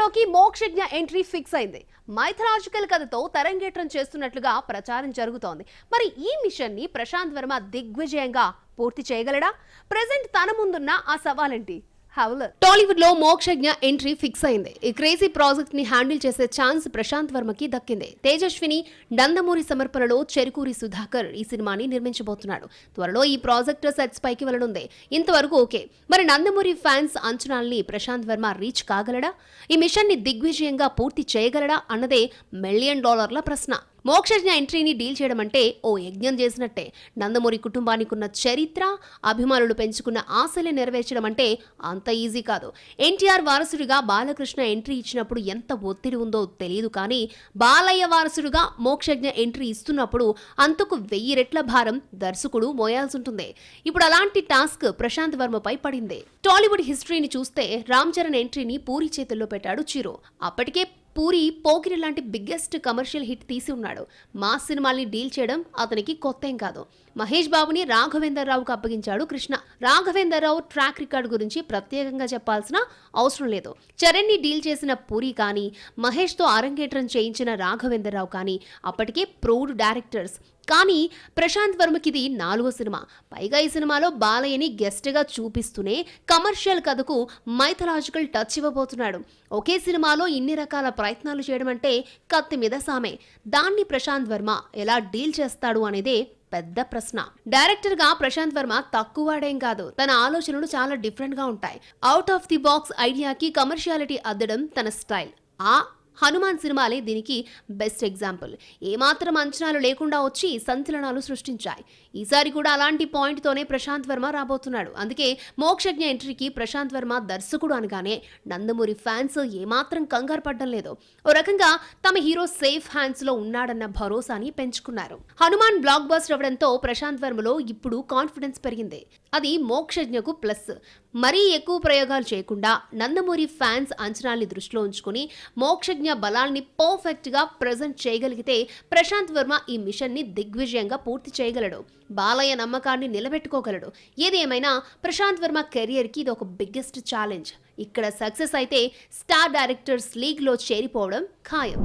సినిమాలోకి Mokshagna entry fix అయింది. Mythological కథతో తరంగేట్రం చేస్తున్నట్లుగా ప్రచారం జరుగుతోంది. మరి ఈ మిషన్ ని ప్రశాంత్ వర్మ దిగ్విజయంగా పూర్తి చేయగలడా? ప్రెజెంట్ తన ముందున్న ఆ సవాలేంటి? టాలీవుడ్ లో మోక్షజ్ఞ ఎంట్రీ ఫిక్స్ అయింది. ఈ క్రేజీ ప్రాజెక్ట్ ని హ్యాండిల్ చేసే ఛాన్స్ ప్రశాంత్ వర్మకి దక్కింది. తేజస్విని, నందమూరి సమర్పణలో చెరుకూరి సుధాకర్ ఈ సినిమాని నిర్మించబోతున్నాడు. త్వరలో ఈ ప్రాజెక్ట్ సెట్స్ పైకి వెళ్లనుంది. ఇంతవరకు ఓకే. మరి నందమూరి ఫ్యాన్స్ అంచనాల్ని ప్రశాంత్ వర్మ రీచ్ కాగలడా? ఈ మిషన్ ని దిగ్విజయంగా పూర్తి చేయగలడా అన్నదే $1 మిలియన్ ప్రశ్న. మోక్షజ్ఞ ఎంట్రీని డీల్ చేయడం అంటే ఓ యజ్ఞం చేసినట్టే. నందమూరి కుటుంబానికి ఉన్న చరిత్ర, అభిమానులు పెంచుకున్న ఆశలు నెరవేర్చడం అంటే అంత ఈజీ కాదు. ఎన్టీఆర్ వారసుడిగా బాలకృష్ణ ఎంట్రీ ఇచ్చినప్పుడు ఎంత ఒత్తిడి ఉందో తెలియదు, కానీ బాలయ్య వారసుడిగా మోక్షజ్ఞ ఎంట్రీ ఇస్తున్నప్పుడు అంతకు 1000 రెట్ల భారం దర్శకుడు మోయాల్సి ఉంటుంది. ఇప్పుడు అలాంటి టాస్క్ ప్రశాంత్ వర్మపై పడింది. టాలీవుడ్ హిస్టరీని చూస్తే రామ్ చరణ్ ఎంట్రీని పూరి చేతుల్లో పెట్టాడు చిరు. అప్పటికే పూరి పోకిరి లాంటి బిగ్గెస్ట్ కమర్షియల్ హిట్ తీసి ఉన్నాడు. మాస్ సినిమాల్ని డీల్ చేయడం అతనికి కొత్త ఏం కాదు. మహేష్ బాబుని రాఘవేందర్ రావుకు అప్పగించాడు కృష్ణ. రాఘవేందర్ రావు ట్రాక్ రికార్డు గురించి ప్రత్యేకంగా చెప్పాల్సిన అవసరం లేదు. చరణ్ ని డీల్ చేసిన పూరి కానీ, మహేష్ తో అరంగేట్రం చేయించిన రాఘవేందర్ రావు కానీ అప్పటికే ప్రూవ్డ్ డైరెక్టర్స్. కానీ ప్రశాంత్ వర్మకిది 4వ సినిమా. పైగా ఈ సినిమాలో బాలయ్యని గెస్ట్ గా చూపిస్తూనే కమర్షియల్ కథకు మైథలాజికల్ టచ్ ఇవ్వబోతున్నాడు. ఒకే సినిమాలో ఇన్ని రకాల ప్రయత్నాలు చేయడం అంటే కత్తి మీద సామే. దాన్ని ప్రశాంత్ వర్మ ఎలా డీల్ చేస్తాడు అనేదే పెద్ద ప్రశ్న. డైరెక్టర్ గా ప్రశాంత్ వర్మ తక్కువడేం కాదు. తన ఆలోచనలు చాలా డిఫరెంట్ గా ఉంటాయి. అవుట్ ఆఫ్ ది బాక్స్ ఐడియాకి కమర్షియాలిటీ అద్దడం తన స్టైల్. హనుమాన్ సినిమాలే దీనికి బెస్ట్ ఎగ్జాంపుల్. ఏమాత్రం అంచనాలు లేకుండా వచ్చి సంచలనాలు సృష్టించాయి. ఈసారి కూడా అలాంటి పాయింట్తోనే ప్రశాంత్ వర్మ రాబోతున్నాడు. అందుకే మోక్షజ్ఞ ఎంట్రీకి ప్రశాంత్ వర్మ దర్శకుడు అనగానే నందమూరి ఫ్యాన్స్ ఏమాత్రం కంగారు పడ్డం లేదు. ఓ రకంగా తమ హీరో సేఫ్ హ్యాండ్స్ లో ఉన్నాడన్న భరోసాని పెంచుకున్నారు. హనుమాన్ బ్లాక్ బస్టర్ అవడంతో ప్రశాంత్ వర్మలో ఇప్పుడు కాన్ఫిడెన్స్ పెరిగింది. అది మోక్షజ్ఞకు ప్లస్. మరీ ఎక్కువ ప్రయోగాలు చేయకుండా నందమూరి ఫ్యాన్స్ అంచనాల్ని దృష్టిలో ఉంచుకుని మోక్షజ్ఞ బలాల్ని పర్ఫెక్ట్ గా ప్రెజెంట్ చేయగలిగితే ప్రశాంత్ వర్మ ఈ మిషన్ ని దిగ్విజయంగా పూర్తి చేయగలడు. బాలయ్య నమ్మకాన్ని నిలబెట్టుకోగలడు. ఏదేమైనా ప్రశాంత్ వర్మ కెరియర్ కి ఇది ఒక బిగ్గెస్ట్ ఛాలెంజ్. ఇక్కడ సక్సెస్ అయితే స్టార్ డైరెక్టర్స్ లీగ్ లో చేరిపోవడం ఖాయం.